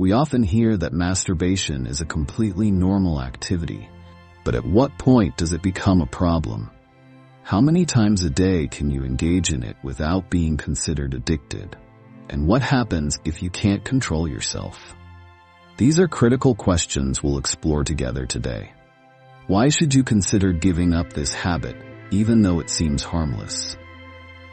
We often hear that masturbation is a completely normal activity, but at what point does it become a problem? How many times a day can you engage in it without being considered addicted? And what happens if you can't control yourself? These are critical questions we'll explore together today. Why should you consider giving up this habit, even though it seems harmless?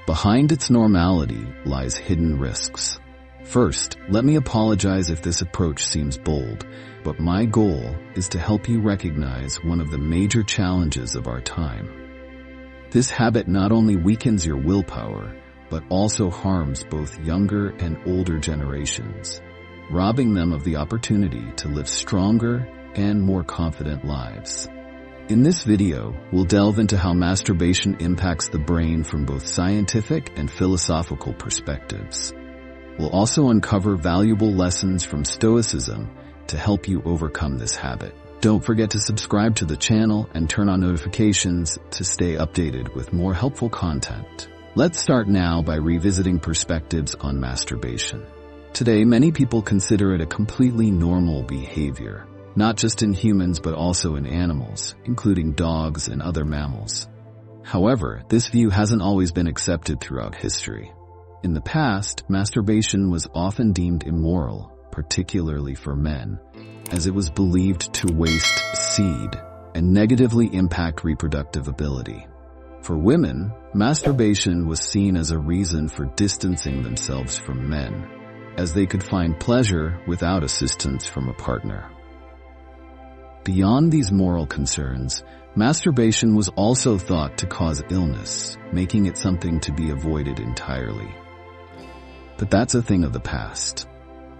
Behind its normality lies hidden risks. First, let me apologize if this approach seems bold, but my goal is to help you recognize one of the major challenges of our time. This habit not only weakens your willpower, but also harms both younger and older generations, robbing them of the opportunity to live stronger and more confident lives. In this video, we'll delve into how masturbation impacts the brain from both scientific and philosophical perspectives. We'll also uncover valuable lessons from Stoicism to help you overcome this habit. Don't forget to subscribe to the channel and turn on notifications to stay updated with more helpful content. Let's start now by revisiting perspectives on masturbation. Today, many people consider it a completely normal behavior, not just in humans but also in animals, including dogs and other mammals. However, this view hasn't always been accepted throughout history. In the past, masturbation was often deemed immoral, particularly for men, as it was believed to waste seed and negatively impact reproductive ability. For women, masturbation was seen as a reason for distancing themselves from men, as they could find pleasure without assistance from a partner. Beyond these moral concerns, masturbation was also thought to cause illness, making it something to be avoided entirely. But that's a thing of the past.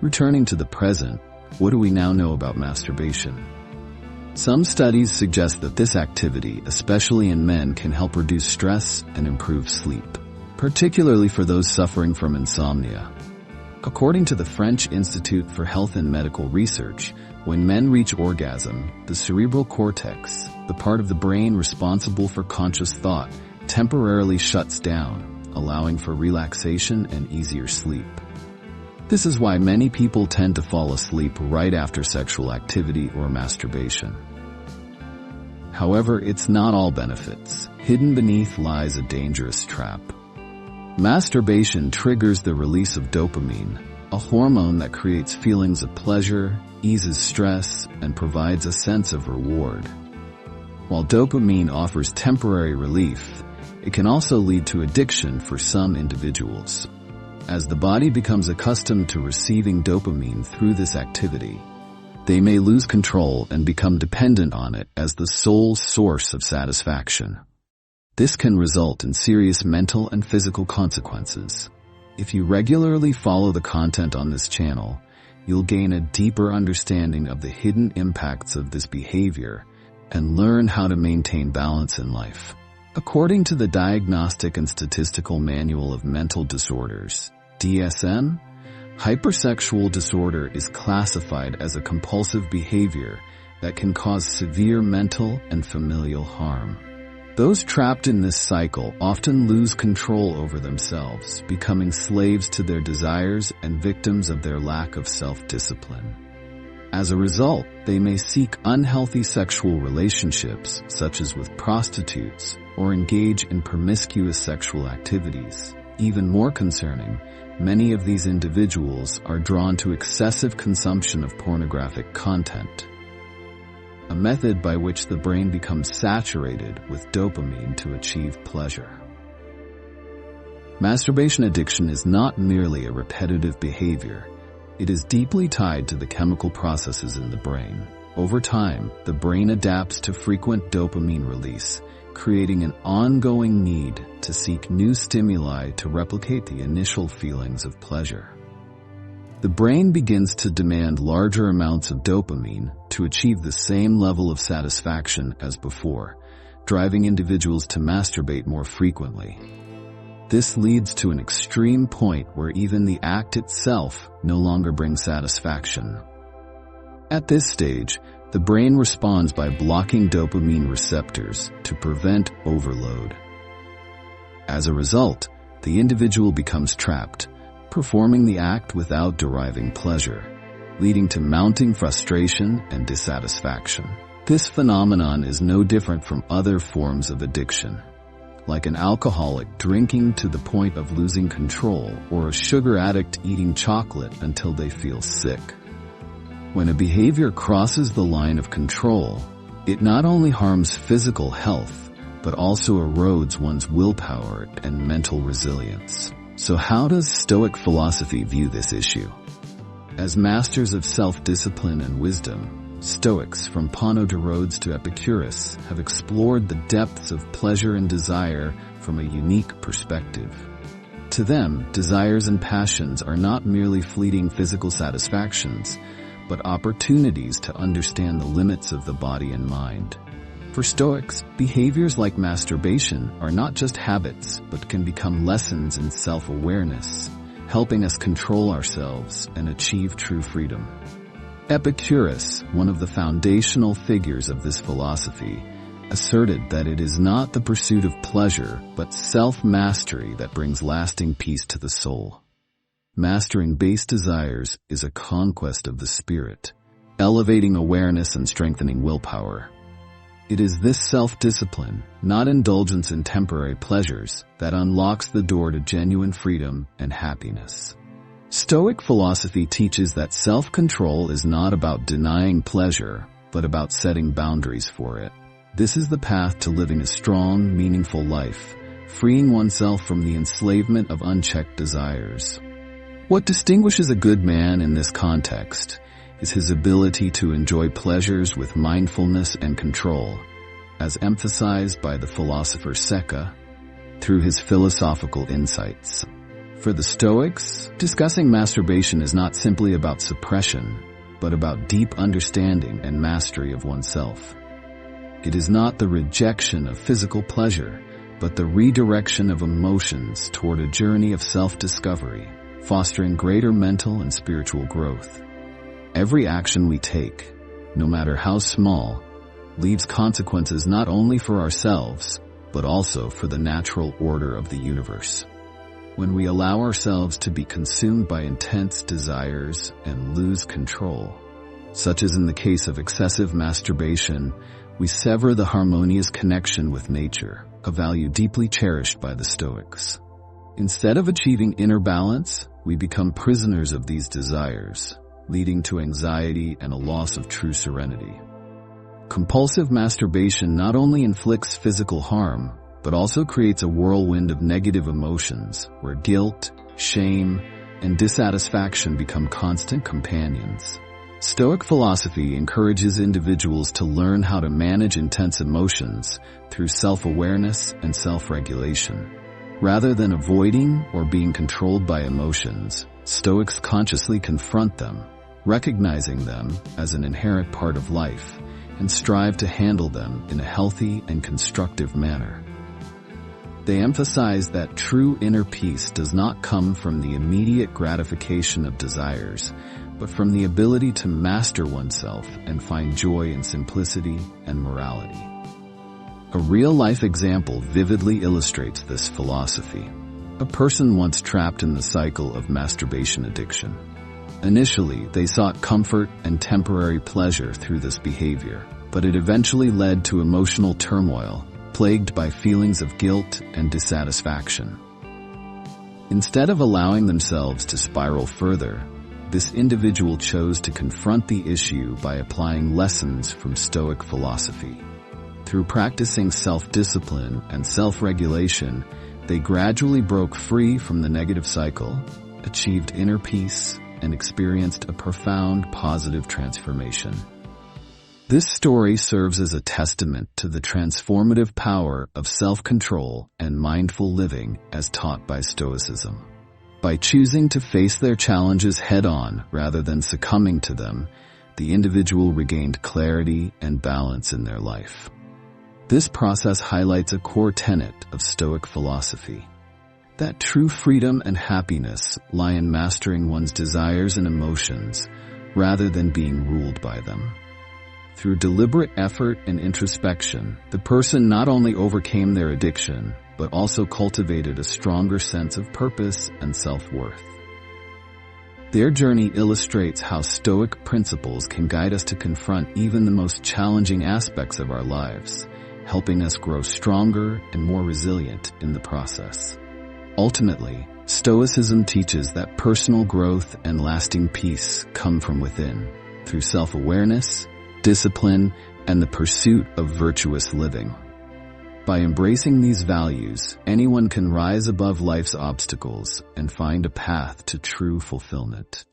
Returning to the present, what do we now know about masturbation? Some studies suggest that this activity, especially in men, can help reduce stress and improve sleep, particularly for those suffering from insomnia. According to the French Institute for Health and Medical Research, when men reach orgasm, the cerebral cortex, the part of the brain responsible for conscious thought, temporarily shuts down, allowing for relaxation and easier sleep. This is why many people tend to fall asleep right after sexual activity or masturbation. However, it's not all benefits. Hidden beneath lies a dangerous trap. Masturbation triggers the release of dopamine, a hormone that creates feelings of pleasure, eases stress, and provides a sense of reward. While dopamine offers temporary relief, it can also lead to addiction for some individuals. As the body becomes accustomed to receiving dopamine through this activity, they may lose control and become dependent on it as the sole source of satisfaction. This can result in serious mental and physical consequences. If you regularly follow the content on this channel, you'll gain a deeper understanding of the hidden impacts of this behavior and learn how to maintain balance in life. According to the Diagnostic and Statistical Manual of Mental Disorders, DSM, hypersexual disorder is classified as a compulsive behavior that can cause severe mental and familial harm. Those trapped in this cycle often lose control over themselves, becoming slaves to their desires and victims of their lack of self-discipline. As a result, they may seek unhealthy sexual relationships, such as with prostitutes, or engage in promiscuous sexual activities. Even more concerning, many of these individuals are drawn to excessive consumption of pornographic content, a method by which the brain becomes saturated with dopamine to achieve pleasure. Masturbation addiction is not merely a repetitive behavior. It is deeply tied to the chemical processes in the brain. Over time, the brain adapts to frequent dopamine release, creating an ongoing need to seek new stimuli to replicate the initial feelings of pleasure. The brain begins to demand larger amounts of dopamine to achieve the same level of satisfaction as before, driving individuals to masturbate more frequently. This leads to an extreme point where even the act itself no longer brings satisfaction. At this stage, the brain responds by blocking dopamine receptors to prevent overload. As a result, the individual becomes trapped, performing the act without deriving pleasure. leading to mounting frustration and dissatisfaction. This phenomenon is no different from other forms of addiction, like an alcoholic drinking to the point of losing control or a sugar addict eating chocolate until they feel sick. When a behavior crosses the line of control, it not only harms physical health, but also erodes one's willpower and mental resilience. So how does Stoic philosophy view this issue? As masters of self-discipline and wisdom, Stoics, from Pano to Rhodes to Epicurus, have explored the depths of pleasure and desire from a unique perspective. To them, desires and passions are not merely fleeting physical satisfactions, but opportunities to understand the limits of the body and mind. For Stoics, behaviors like masturbation are not just habits, but can become lessons in self-awareness, helping us control ourselves and achieve true freedom. Epicurus, one of the foundational figures of this philosophy, asserted that it is not the pursuit of pleasure, but self-mastery that brings lasting peace to the soul. Mastering base desires is a conquest of the spirit, elevating awareness and strengthening willpower. It is this self-discipline, not indulgence in temporary pleasures, that unlocks the door to genuine freedom and happiness. Stoic philosophy teaches that self-control is not about denying pleasure, but about setting boundaries for it. This is the path to living a strong, meaningful life, freeing oneself from the enslavement of unchecked desires. What distinguishes a good man in this context is his ability to enjoy pleasures with mindfulness and control, as emphasized by the philosopher Seneca through his philosophical insights. For the Stoics, discussing masturbation is not simply about suppression, but about deep understanding and mastery of oneself. It is not the rejection of physical pleasure, but the redirection of emotions toward a journey of self-discovery, fostering greater mental and spiritual growth. Every action we take, no matter how small, leaves consequences not only for ourselves, but also for the natural order of the universe. When we allow ourselves to be consumed by intense desires and lose control, such as in the case of excessive masturbation, we sever the harmonious connection with nature, a value deeply cherished by the Stoics. Instead of achieving inner balance, we become prisoners of these desires, leading to anxiety and a loss of true serenity. Compulsive masturbation not only inflicts physical harm, but also creates a whirlwind of negative emotions where guilt, shame, and dissatisfaction become constant companions. Stoic philosophy encourages individuals to learn how to manage intense emotions through self-awareness and self-regulation. Rather than avoiding or being controlled by emotions, Stoics consciously confront them, recognizing them as an inherent part of life, and strive to handle them in a healthy and constructive manner. They emphasize that true inner peace does not come from the immediate gratification of desires, but from the ability to master oneself and find joy in simplicity and morality. A real-life example vividly illustrates this philosophy. A person once trapped in the cycle of masturbation addiction. Initially, they sought comfort and temporary pleasure through this behavior, but it eventually led to emotional turmoil, plagued by feelings of guilt and dissatisfaction. Instead of allowing themselves to spiral further, this individual chose to confront the issue by applying lessons from Stoic philosophy. Through practicing self-discipline and self-regulation, they gradually broke free from the negative cycle, achieved inner peace, and experienced a profound positive transformation. This story serves as a testament to the transformative power of self-control and mindful living as taught by Stoicism. By choosing to face their challenges head-on rather than succumbing to them, the individual regained clarity and balance in their life. This process highlights a core tenet of Stoic philosophy, that true freedom and happiness lie in mastering one's desires and emotions rather than being ruled by them. Through deliberate effort and introspection, the person not only overcame their addiction, but also cultivated a stronger sense of purpose and self-worth. Their journey illustrates how Stoic principles can guide us to confront even the most challenging aspects of our lives, helping us grow stronger and more resilient in the process. Ultimately, Stoicism teaches that personal growth and lasting peace come from within, through self-awareness, discipline, and the pursuit of virtuous living. By embracing these values, anyone can rise above life's obstacles and find a path to true fulfillment.